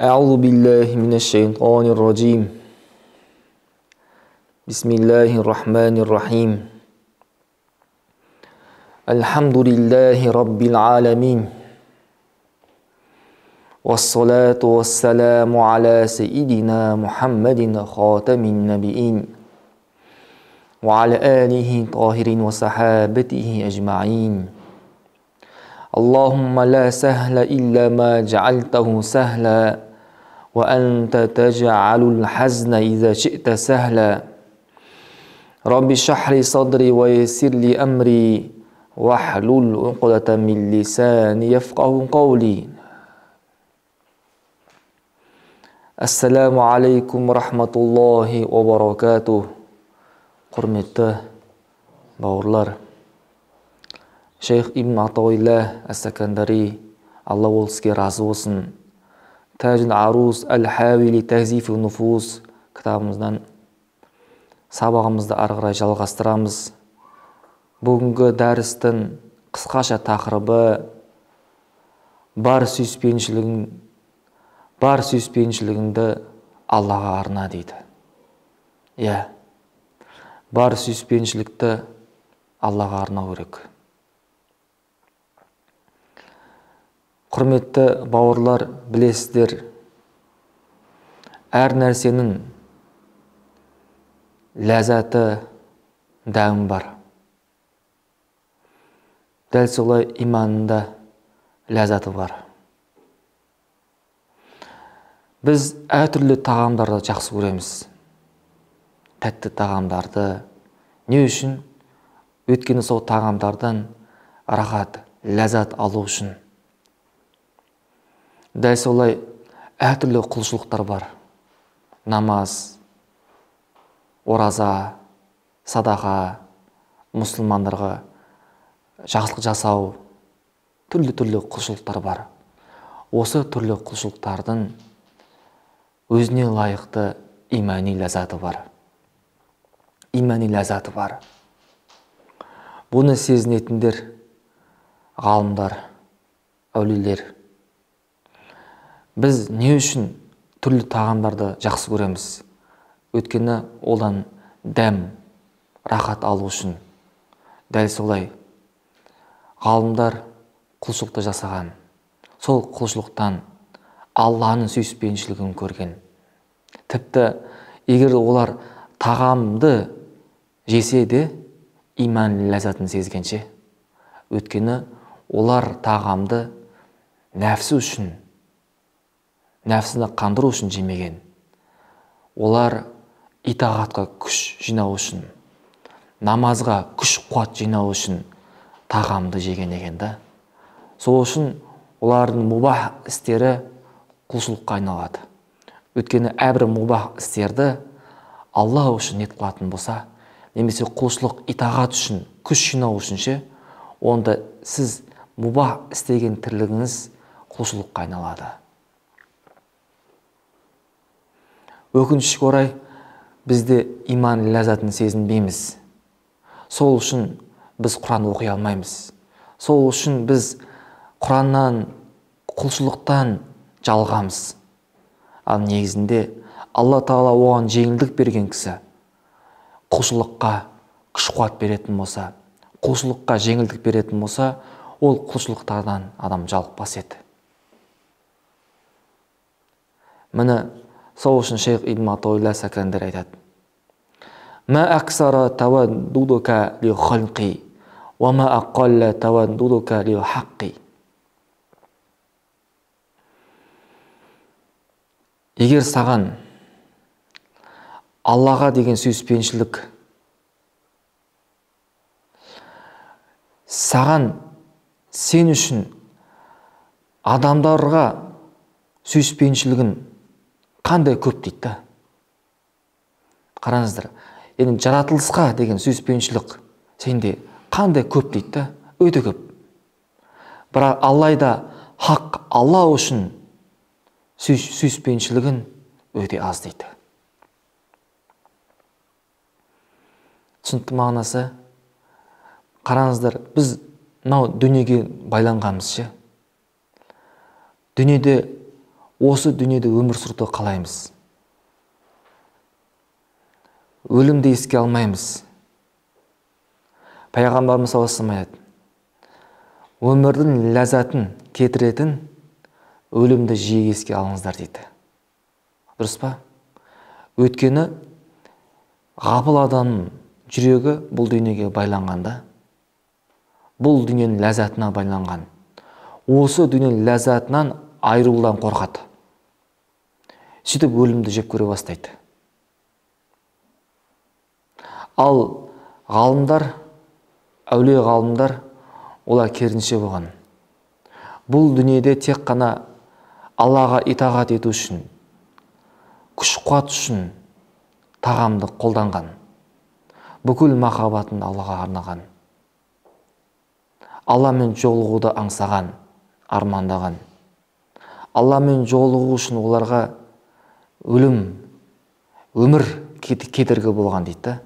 أعوذ بالله من الشيطان الرجيم بسم الله الرحمن الرحيم الحمد لله رب العالمين والصلاة والسلام على سيدنا محمد خاتم النبيين وعلى آله طاهرين وصحابته أجمعين اللهم لا سهل إلا ما جعلته سهلا وأنت تجعل الحزن إذا شئت سهلا رب اشرح لي صدري ويسر لي أمري واحلل عقدة من لساني يفقهوا قولي Assalamu alaikum rahmatullahi wa barakatuh. Құрметті бауырлар, Шейх Ибн Атаилла Ас-Сакандари, Алла ол сізге разы болсын, Тәжул Аруз Әл-Хауили Тәзифу Нуфус кітабымыздан сабағымызды ары қарай жалғастырамыз. Бүгінгі дәрістің қысқаша тақырыбы бар сүйіспеншілігіңді Аллаға арна дейді. Бар сүйіспеншілікті Аллаға арнау керек. Құрметті бауырлар, білесіздер, әр нәрсенің ләззаты, дәмі бар. Дәл солай иманында ләззаты бар. Біз әртүрлі тағамдарды жақсы көреміз. Тәтті тағамдарды. Не үшін? Өйткені сол тағамдардан рахат, ләззат алу үшін. Дәл солай әртүрлі құлшылықтар бар. Намаз, ораза, садақа, мұсылмандарға жақсылық жасау, түрлі құлшылықтар бар. Осы түрлі құлшылықтардың өзіне лайықты имани ләззаты бар. Имани ләззаты бар. Бұны сезінетіндер ғалымдар, әулилер. Біз не үшін түрлі тағамдарды жақсы көреміз? Өйткені одан дәм, рахат алу үшін. Дәл солай ғалымдар құлшылықты жасаған. Сол құлшылықтан Алланың сүйіспеншілігін көрген. Тіпті егер олар тағамды жесе де иман ләззатын сезгенше. Өйткені олар тағамды нәпсі үшін, нәпсіні қандыру үшін жемеген. Олар итағатқа күш жинау үшін, намазға күш қуат жинау үшін тағамды жеген екен да. Сол үшін олардың мубах істері құлшылыққа айналады. Өйткені әрбір мубах істерді Алла үшін ниет қылатын болса, немесе құлшылық итағат үшін, күш жинау үшінше, онда сіз мубах істеген тірлігіңіз құлшылыққа айналады. Өкінішке орай, бізде иман ләззатын сезінбейміз. Сол үшін біз Құран оқи алмаймыз. Сол үшін біз Құраннан, құлшылықтан жалғамыз. Ал негізінде Алла Тағала оған жеңілдік берген кісі. Құлшылыққа күш қуат беретін болса, құлшылыққа жеңілдік беретін болса, ол құлшылықтардан адам жалықпас еді. Міне сол үшін Шейх Ибн Атаилла Ас-Сакандари айтады: «Ма аксара таваддудука ли халқи, ва ма ақалла таваддудука ли хаққи». Егер саған Аллаға деген сүйіспеншілік, саған сен үшін адамдарға сүйіспеншілігін қандай көп дейді. Қараңыздар, жаратылысқа деген сүйіспеншілік сенде қандай көп дейді. Өте көп. Бірақ Аллайда хақ, Алла үшін сүйіспеншілігін өте аз дейді. Түсінікті мағынасы? Қараңыздар, біз мынау дүниеге байланғанбыз ше. Дүниеде осы дүниеде өмір сүруді қалаймыз. Өлімді еске алмаймыз. Пайғамбарымыз саллаллаху алейхи вассалам айтады, өмірдің ләззатын кетіретін өлімді жиі еске алыңыздар дейді. Дұрыс па? Өйткені ғапыл адамның жүрегі бұл дүниеге байланғанда, бұл дүниенің ләззатына байланған. Осы дүниенің ләззатынан айырудан қорқады. Сөйтіп өлімді жек көре бастайды. Ал ғалымдар, әулие ғалымдар, олар керісінше болған. Бұл дүниеде тек қана Аллаға итағат ету үшін, күш-қуат үшін тағамды қолданған. Бүкіл махаббатын Аллаға арнаған. Алламен жолығуды аңсаған, армандаған. Алламен жолығу үшін оларға өмір кедергі болған дейді.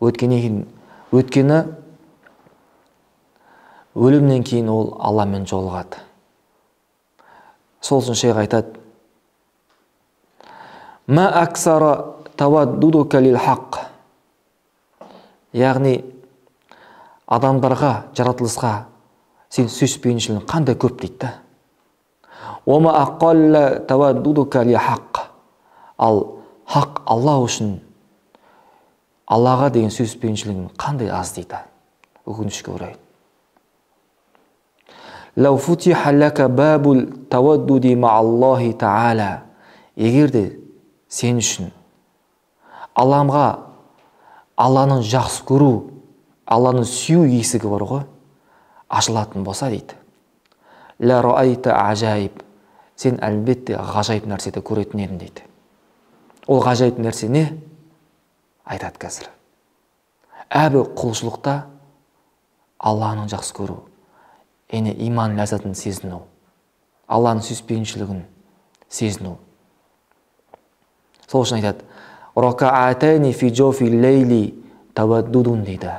Өйткені өлімнен кейін ол Алламен жолығады. Сол үшін шейх айтады, «Ма аксара таваддудука лил хақ». Яғни, адамдарға, жаратылысқа сен сүйіспеншілігің қандай көп дейді. «Ома аққалла таваддудука ли хақ». Ал хақ Алла үшін, Аллаға деген сүйіспеншілігің қандай аз дейді. Өкінішке орай. «Лау футиха лака бабул таваддуди ма'аллахи та'ала». Егер де сен үшін Алланың жақсы көру, Алланың сүю есігі бар ғой, ашылатын болса дейді. «Ла раайта ажайб». Сен әлбетте ғажайып нәрседі көретін едің дейді. Ол ғажайып нәрсе не? Айтады қазір. Әрбір құлшылықта Алланың жақсы көру, иман ләззатын сезіну, Алланың сүйіспеншілігін сезіну. Сол үшін айтады, «Ракаатайни фи джофи лейли таваддудун» дейді.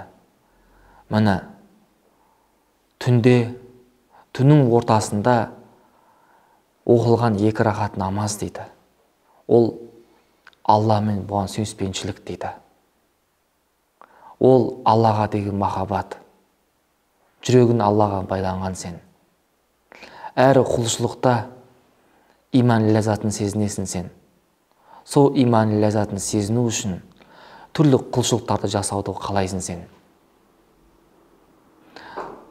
Міне, түннің ортасында оқылған 2 рақат намаз дейді. Ол Алламен болған сүйіспеншілік дейді. Ол Аллаға деген махаббат. Жүрегін Аллаға байланған сен. Әрі құлшылықта иман ләззатын сезінесің сен. Сол иман ләззатын сезіну үшін түрлі құлшылықтарды жасауды қалайсың сен.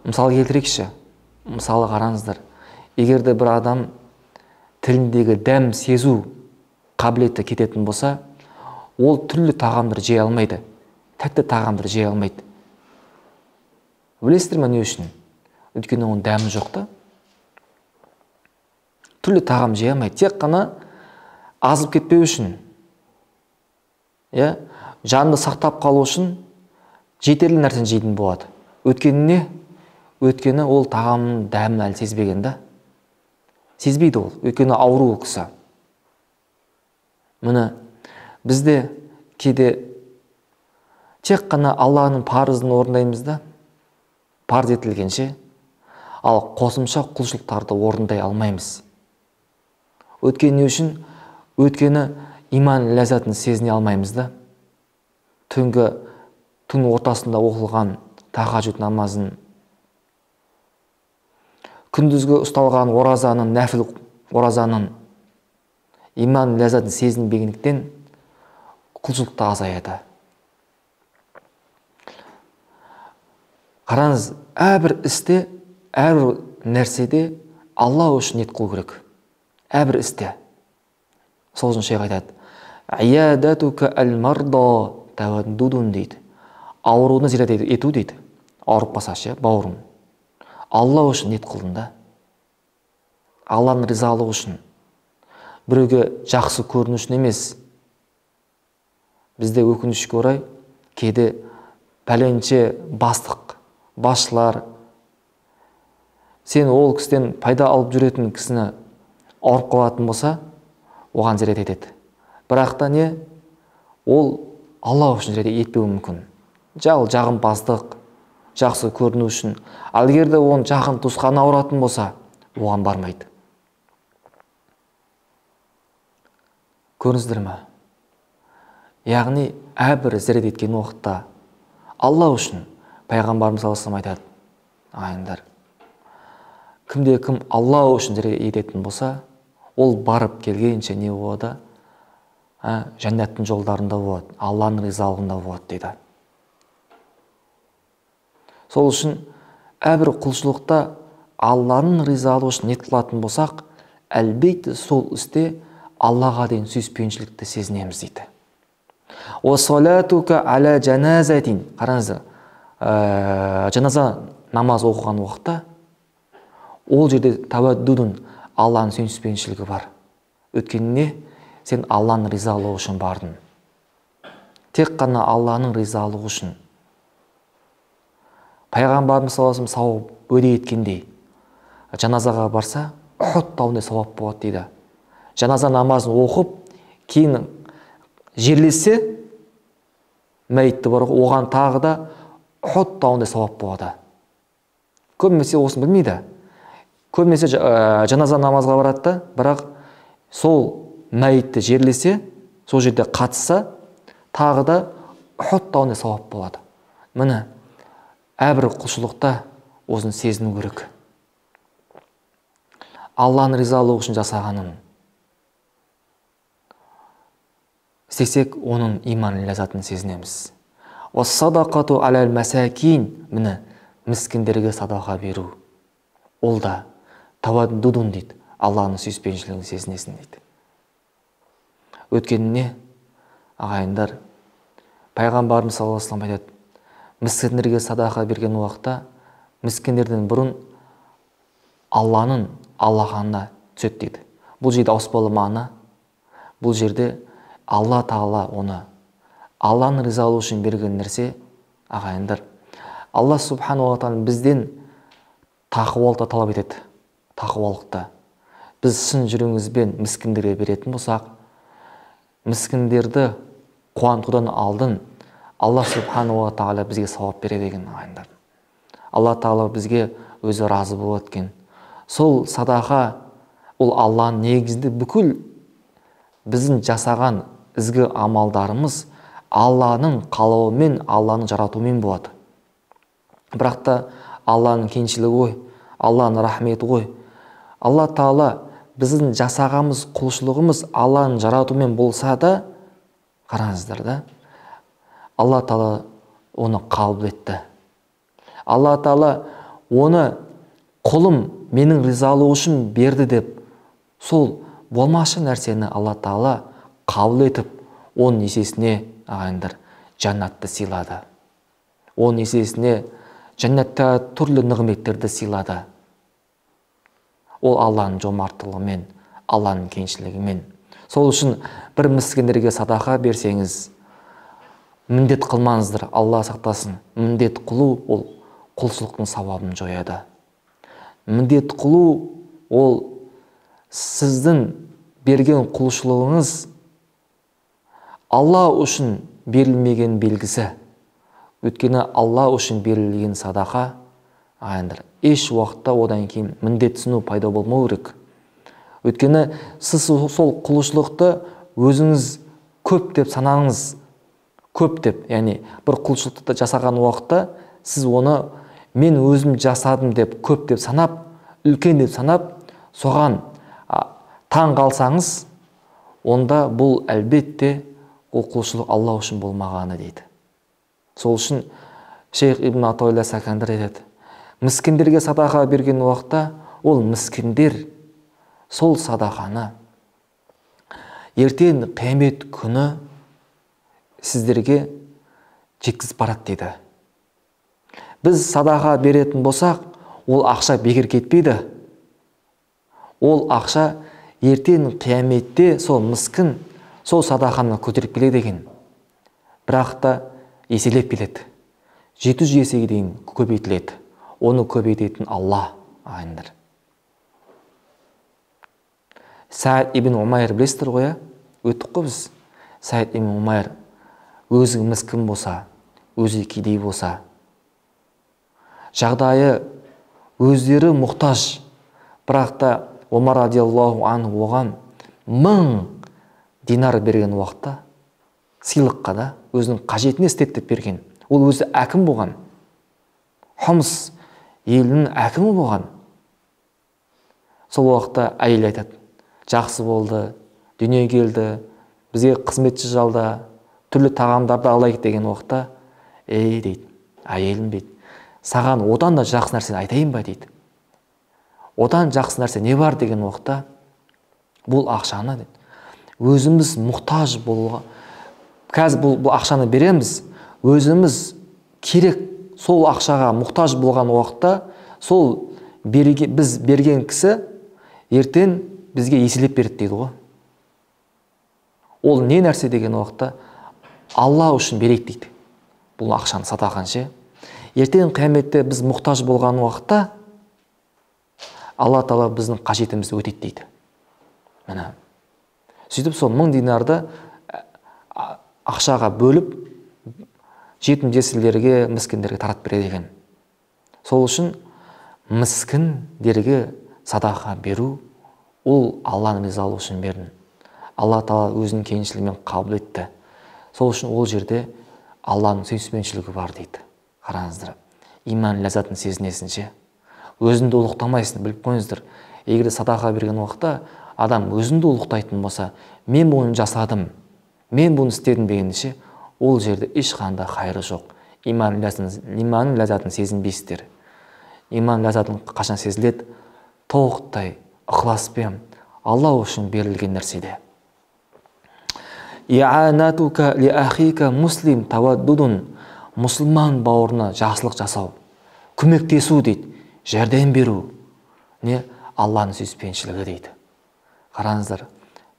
Мысалы келтірейікші. Мысалы қараңыздар. Егерде бір адам тіліндегі дәм сезу қабілеті кететін болса, ол түрлі тағамдар жей алмайды. Тәтті тағамдар жей алмайды. Білесіздер ме не үшін? Өйткені оның дәмі жоқ та. Түрлі тағам жей алмайды. Тек қана азып кетпеу үшін, жанды сақтап қалу үшін жетерлі нәрсені жейтін болады. Өйткені ол тағамның дәмін әлі сезбеген да. Сезбейді ол. Өйткені ауру ол кісі. Міне, бізде кейде тек қана Алланың парызын орындаймыз да, парыз етілгенше, ал қосымша құлшылықтарды орындай алмаймыз. Өйткені үшін? Өйткені иман ләззатын сезіне алмаймыз да. Түн ортасында оқылған тахаджуд намазын, күндізгі ұсталған оразаның, нәфіл оразаның иман ләззатын сезінбегендіктен құлшылықта азаяды. Қараңыз, әрбір істе, әрбір нәрседе Алла үшін ниет қылу керек. Әрбір істе. Сол үшін шейх айтады, «Иядатука ал-марда таваддудун» дейді. Ауруны зиярат ету дейді. Ауырып қалса, бауырым. Алла үшін ниет қылдың да. Алланың ризалығы үшін. Біреуге жақсы көріну үшін емес. Бізде өкінішке орай кейде пәленше бастық, басшылар, сен ол кісіден пайда алып жүретін кісіні ауырып қалатын болса, оған зиярат етеді. Бірақ та не? Ол Алла үшін зиярат етпеуі мүмкін. Жағымпаздық, жақсы көріну үшін. Ал егерде оның жақын туысқаны ауыратын болса, оған бармайды. Көрдіңіздер ме? Яғни әрбір зірет еткен уақытта Алла үшін пайғамбарымыз саллаллаху алейхи айтады, ағайындар, кімде-кім Алла үшін зірет ететін болса, ол барып келгенше не болады? Жәннаттың жолдарында болады, Алланың ризалығында болады дейді. Сол үшін әрбір құлшылықта Алланың ризалығы үшін не қылатын болсақ, әлбетте сол істе Аллаға дейін сүйіспеншілікті сезінеміз дейді. Уассалатука аля жаназатин. Қараңыздар, жаназа намаз оқыған уақытта ол жерде таваддудун, Алланың сүйіспеншілігі бар. Өткеніне сен Алланың ризалығы үшін бардың. Тек қана Алланың ризалығы үшін. Пайғамбарымыз саллаллаху алейхи вассалам сауап өде еткендей, жаназаға барса, Ухуд тауындай сауап болады дейді. Жаназа намазын оқып, кейін жерлесе, мәйітті бар, оған тағы да Ухуд тауындай сауап болады. Көбінесе осыны білмейді. Көбінесе жаназа намазға барады, бірақ сол мәйітті жерлесе, сол жерде қатысса, тағы да Ухуд тауындай сауап болады. Міне, әрбір құлшылықта осыны сезіну керек. Алланың ризалығы үшін жасағанын істесек, оның иман ләззатын сезінеміз. Уассадақату алал масакин. Міне, міскіндерге садақа беру. Ол да таваддудун дейді. Алланың сүйіспеншілігін сезінесің дейді. Өткеніне, ағайындар, пайғамбарымыз саллаллаху алейхи вассалам айтады, міскіндерге садақа берген уақытта, міскіндерден бұрын Алланың Аллаханына түседі дейді. Бұл жерде ауыспалы мағына. Бұл жерде Алла Тағала оны Алланың ризалығы үшін берген нәрсе, ағайындар. Алла субхану ва тағала бізден тақуалықты талап етеді. Тақуалықты. Біз шын жүрегімізбен міскіндерге беретін болсақ, міскіндерді қуантудан алдын Алла субхану ва тағала бізге сауап береді деген, ағайындар. Алла Тағала бізге өзі разы болады екен. Сол садақа, ол Алланың негізінде бүкіл біздің жасаған ізгі амалдарымыз Алланың қалауымен, Алланың жаратуымен болады. Бірақ та Алланың кеншілігі ғой, Алланың рахметі ғой. Алла Тағала біздің жасағамыз, құлшылығымыз Алланың жаратуымен болса да, қараңыздар да, Алла Тағала оны қабыл етті. Алла Тағала оны құлым менің ризалығы үшін берді деп, сол болмашы нәрсені Алла Тағала қабыл етіп, оның есесіне, ағайындар, жаннатты сыйлады. Оның есесіне жаннатта түрлі нығметтерді сыйлады. Ол Алланың жомарттылығымен, Алланың кеңшілігімен. Сол үшін бір міскіндерге садақа берсеңіз, міндет қылмаңыздар, Алла сақтасын. Міндет қылу ол құлшылықтың сауабын жояды. Міндет қылу ол сіздің берген құлшылығыңыз Алла үшін берілмеген белгісі. Өйткені Алла үшін берілген садақа, ағайындар, еш уақытта одан кейін міндетсіну пайда болмау керек. Өйткені сіз сол құлшылықты өзіңіз көп деп санаңыз. Көп деп, яғни бір құлшылықты жасаған уақытта сіз оны мен өзім жасадым деп, көп деп санап, үлкен деп санап, соған таң қалсаңыз, онда бұл әлбетте ол құлшылық Алла үшін болмағаны дейді. Сол үшін Шейх Ибн Атауилла Сакандир айтады, міскіндерге садақа берген уақытта, ол міскіндер сол садақаны ертең қиямет күні сіздерге жеткізіп барады дейді. Біз садақа беретін болсақ, ол ақша бекер кетпейді. Ол ақша ертең қияметте сол міскін сол садақаны көтеріп келеді екен. Бірақ та еселеп келеді. 700 есеге дейін көбейтіледі. Оны көбейтетін Алла, ағайындар. Саид ибн Умайр білесіздер ғой, өттік қой біз. Саид ибн Умайр өзі міскін болса, өзі кедей болса, жағдайы өздері мұқтаж, бірақ та Омар радиаллаху анху оған 1000 динар берген уақытта сыйлыққа да өзінің қажетіне істеді деп берген. Ол өзі әкім болған. Хомс елінің әкімі болған. Сол уақытта әйел айтады: жақсы болды, дүние келді, бізге қызметші жалда, түрлі тағамдарды алайық деген уақытта, дейді, әйелім дейді, саған одан да жақсы нәрсе айтайын ба дейді. Одан жақсы нәрсе не бар деген уақытта, бұл ақшаны дейді, өзіміз мұқтаж болуға, қазір бұл ақшаны береміз, өзіміз керек сол ақшаға мұқтаж болған уақытта, сол біз берген кісі ертең бізге еселеп береді дейді ғой. Ол не нәрсе деген уақытта, Алла үшін берейік дейді. Бұл ақшаны садақаны ше. Ертең қияметте біз мұқтаж болған уақытта Алла Тағала біздің қажетімізді өтейді дейді. Міне. Сөйтіп сол 1000 динарды ақшаға бөліп жетім жесірлерге, міскіндерге таратып береді екен. Сол үшін міскіндерге садақа беру, ол Алланың ризалығы үшін бердің. Алла Тағала өзінің кеңшілігімен қабыл етті. Сол үшін ол жерде Алланың сүйіспеншілігі бар дейді. Қараңыздар, иман ләззатын сезінесінше, өзіңді ұлықтамайсың, біліп қойыңыздар. Егер садақа берген уақытта адам өзіңді ұлықтайтын болса, мен бұны жасадым, мен бұны істедім дегенше, ол жерде ешқандай қайыры жоқ. Иман ләззатын сезінбейсіздер. Иман ләззатын қашан сезіледі? Толықтай ықыласпен Алла үшін берілген нәрседе. Иъанатука ли ахика муслим таваддудун. Мұсылман бауырына жақсылық жасау, көмектесу дейді, жәрдем беру. Не? Алланың сүйіспеншілігі дейді. Қараңыздар,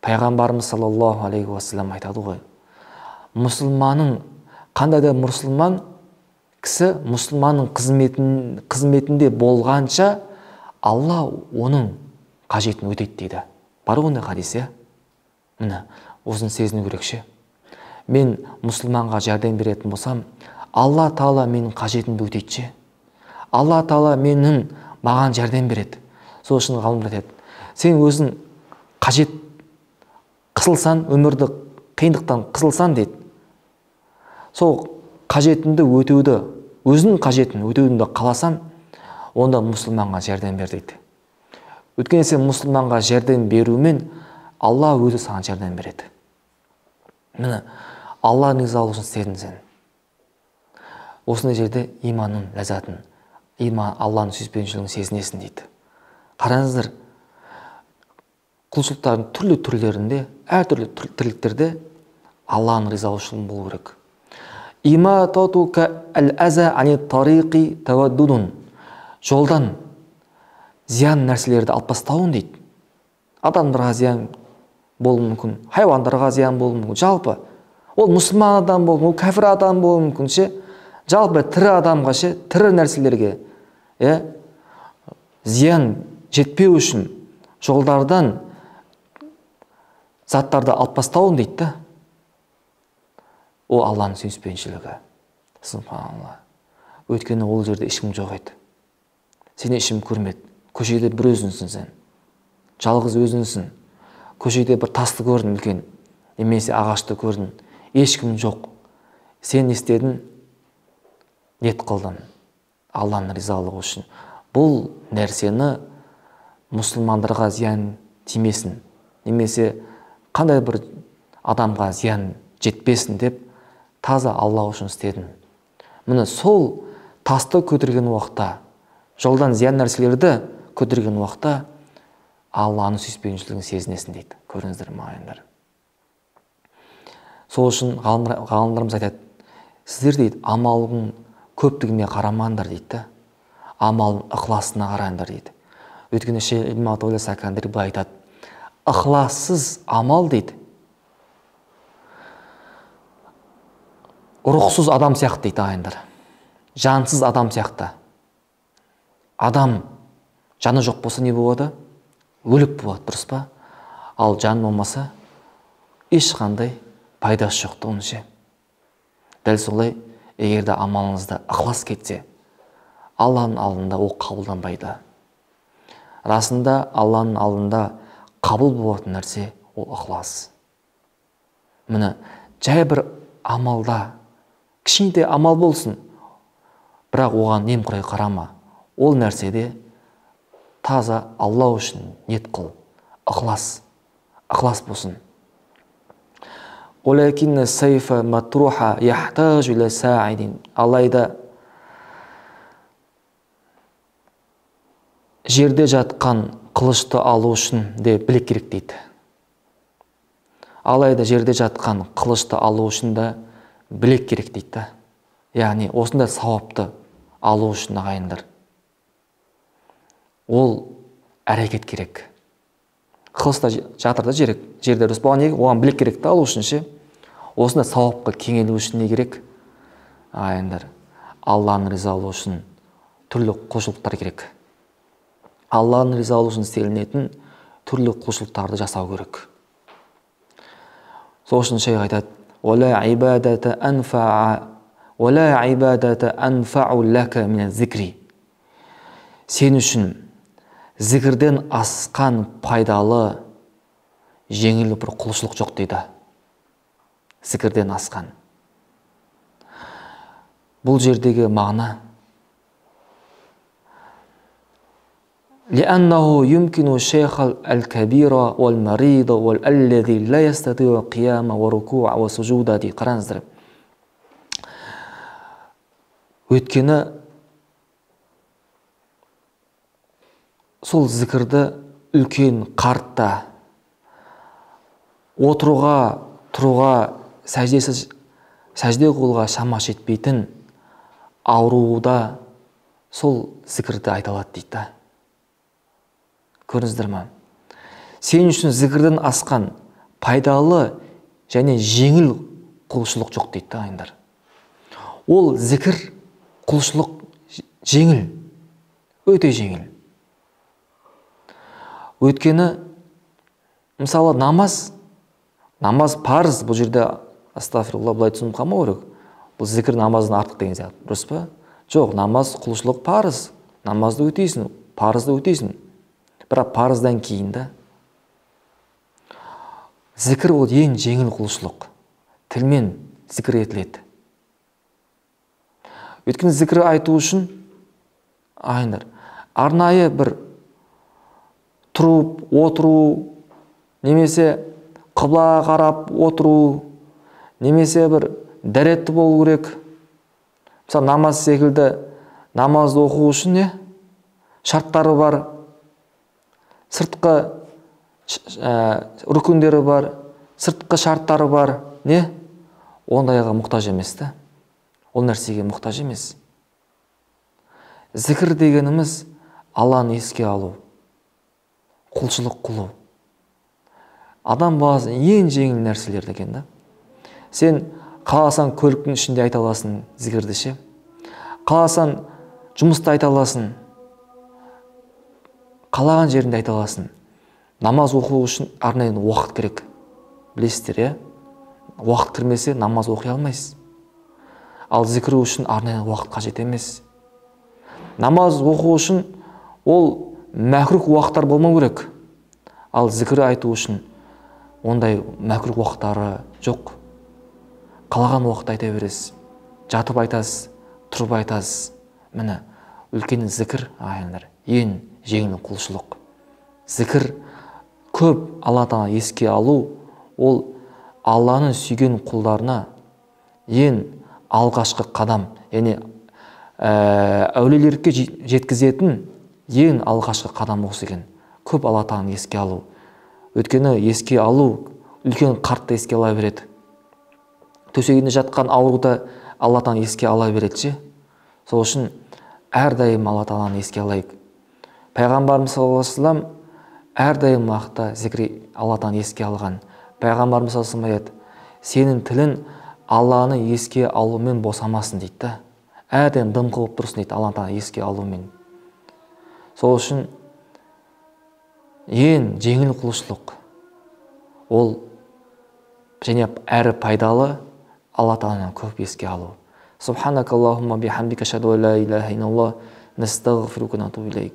пайғамбарымыз саллаллаху алейхи уассалам айтады ғой, мұсылманның, қандай да мұсылман кісі мұсылманның қызметінде болғанша Алла оның қажетін өтейді дейді. Бар ондай хадис, иә? Міне, осыны сезіну керекше. Мен мұсылманға жәрдем беретін болсам, Алла Тағала менің қажетімді өтейді. Алла Тағала менің маған жәрдем береді. Сол үшін ғалымдар айтады, сен өзің қажет қысылсан, өмірді қиындықтан қысылсан дейді, сол қажетіңді өтеуді, өзінің қажетін өтеуді қаласан, онда мұсылманға жәрдем бер дейді. Өйткені сен мұсылманға жәрдем берумен Алла өзі саған жәрдем береді. Міне, Алланың ризалығы үшін істедің сен. Осындай жерде иманның ләззатын, Алланың сүйіспеншілігін сезінесің дейді. Қараңыздар, құлшылықтардың түрлі түрлерінде, әртүрлі тірліктерде Алланың ризалығы үшін болу керек. Имататука әл-әза ани тариқи таваддудун. Жолдан зиян нәрселерді алып тастауын дейді. Адамдарға зиян болуы мүмкін, хайуандарға зиян болуы мүмкін. Жалпы, ол мұсылман адам болуы мүмкін, ол кәфір адам болуы мүмкін ше. Жалпы тірі адамға ше, тірі нәрселерге зиян жетпеу үшін жолдардан заттарды алып тастауын дейді. Ол Алланың сүйіспеншілігі. Субханалла. Өйткені ол жерде ешкім жоқ еді. Сені ешкім көрмеді. Көшеде бір өзінсің сен. Жалғыз өзінсің. Көшеде бір тасты көрдің үлкен, немесе ағашты көрдің. Ешкім жоқ. Сен істедің, ниет қылдың. Алланың ризалығы үшін. Бұл нәрсені мұсылмандарға зиян тимесін, немесе қандай бір адамға зиян жетпесін деп таза Алла үшін істедің. Міне сол тасты көтерген уақытта, жолдан зиян нәрселерді көтерген уақытта Алланың сүйіспеншілігін сезінесің дейді. Көріңіздер мағайындар. Сол үшін ғалымдарымыз айтады, сіздер дейді, амалың көптігіне қарамаңдар дейді. Амалың ықыласына қараңдар дейді. Өйткені Шейх Ибн Атаулла Сакандири былай айтады, ықылассыз амал дейді, рухсыз адам сияқты дейді ағайындар. Жансыз адам сияқты. Адам жаны жоқ болса не болады? Өлік болады, дұрыс па? Ал жан болмаса ешқандай пайдасы жоқ оның ше. Дәл солай, егер де амалыңызда ықылас кетсе, Алланың алдында ол қабылданбайды. Расында Алланың алдында қабыл болатын нәрсе ол ықылас. Міне, жай бір амалда, кішкентай амал болсын, бірақ оған немқұрай қарама. Ол нәрседе таза Алла үшін ниет қыл, ықылас болсын. Олакинна сайфа матруха яхтажу иля саидин. Алайда жерде жатқан қылышты алу үшін де білек керек дейді. Алайда жерде жатқан қылышты алу үшін де білек керек дейді. Яғни осында сауапты алу үшін ағайындар, ол әрекет керек. Қылышта жатыр да жерде дұрыс болған, оған білек керек та алу үшін ше. Осында сауапқа кеңелу үшін не керек? Ағайындар, Алланың ризалығы үшін түрлі құлшылықтар керек. Алланың ризалығы үшін істелінетін түрлі құлшылықтарды жасау керек. Сол үшін шейх айтады: "Уала ибадата анфау лака мин зикри." Сен үшін зікірден асқан пайдалы жеңіл бір құлшылық жоқ дейді. Зікірден асқан. Бұл жердегі мағына لأنه يمكن الشيخ الكبير والمريض والذي لا يستطيع القيام وركوع وسجود دي. Қараңыздар. Өйткені сол зікірді үлкен, қартта, отыруға, тұруға, сәжде қылуға шамасы жетпейтін ауруда сол зікірді айталады дейді. Көрдіңіздер ме? Сен үшін зікірден асқан пайдалы және жеңіл құлшылық жоқ дейді ағайындар. Ол зікір, құлшылық жеңіл, өте жеңіл. Өйткені мысалы намаз парыз. Бұл жерде астағфирулла былай түсініп қалмау керек. Бұл зікір намаздан артық деген сияқты. Дұрыс па? Жоқ, намаз құлшылық парыз. Намазды өтейсің, парызды өтейсің. Бірақ парыздан кейін да зікір ол ең жеңіл құлшылық. Тілмен зікір етіледі. Өйткені зікір айту үшін ағайындар, арнайы бір тұрып, отыру, немесе қыбла қарап отыру, немесе бір дәретті болу керек. Мысалы намаз секілді намазды оқу үшін шарттары бар, сыртқы рүкіндері бар, сыртқы шарттары бар. Ондайға мұқтаж емес та. Ол нәрсеге мұқтаж емес. Зікір дегеніміз Алланы еске алу, құлшылық қылу. Адам баласының ең жеңіл нәрселер деген да. Сен қаласаң көліктің ішінде айта аласың зікірді ше. Қаласаң жұмыста айта аласың. Қалаған жерінде айта аласың. Намаз оқу үшін арнайы уақыт керек. Білесіздер, уақыт кірмесе намаз оқи алмайсыз. Ал зікір үшін арнайы уақыт қажет емес. Намаз оқу үшін ол мәкрух уақыттар болмау керек. Ал зікір айту үшін ондай мәкрух уақыттары жоқ. Қалаған уақытта айта бересіз. Жатып айтасыз, тұрып айтасыз. Міне, үлкен зікір ағайындар, ең жеңіл құлшылық. Зікір көп Алла Тағала еске алу, ол Алланың сүйген құлдарына ең алғашқы қадам, яғни әулиелерге жеткізетін ең алғашқы қадам осы екен. Көп Алла Тағаланы еске алу. Өйткені еске алу үлкен қартты еске ала береді. Төсегінде жатқан ауруды Алла Тағаланы еске ала береді. Сол үшін әрдайым Алла Тағаланы еске алайық. Пайғамбарымыз саллаллаху алейхи ва саллям әрдайым уақытта зікір Алла Тағаланы еске алған. Пайғамбарымыз саллаллаху алейхи ва саллям сенің тілін Алланы еске алумен босамасын дейді. Әрдайым дым қылып тұрсын дейді Алла Тағаланы еске алумен. Сол үшін ең жеңіл құлшылық ол және әрі пайдалы Алла Тағаланы көп еске алу. Субханакаллахумма бихамдика ашһаду ан ла илаха илlalloh, настағфирука ва натубу илейк.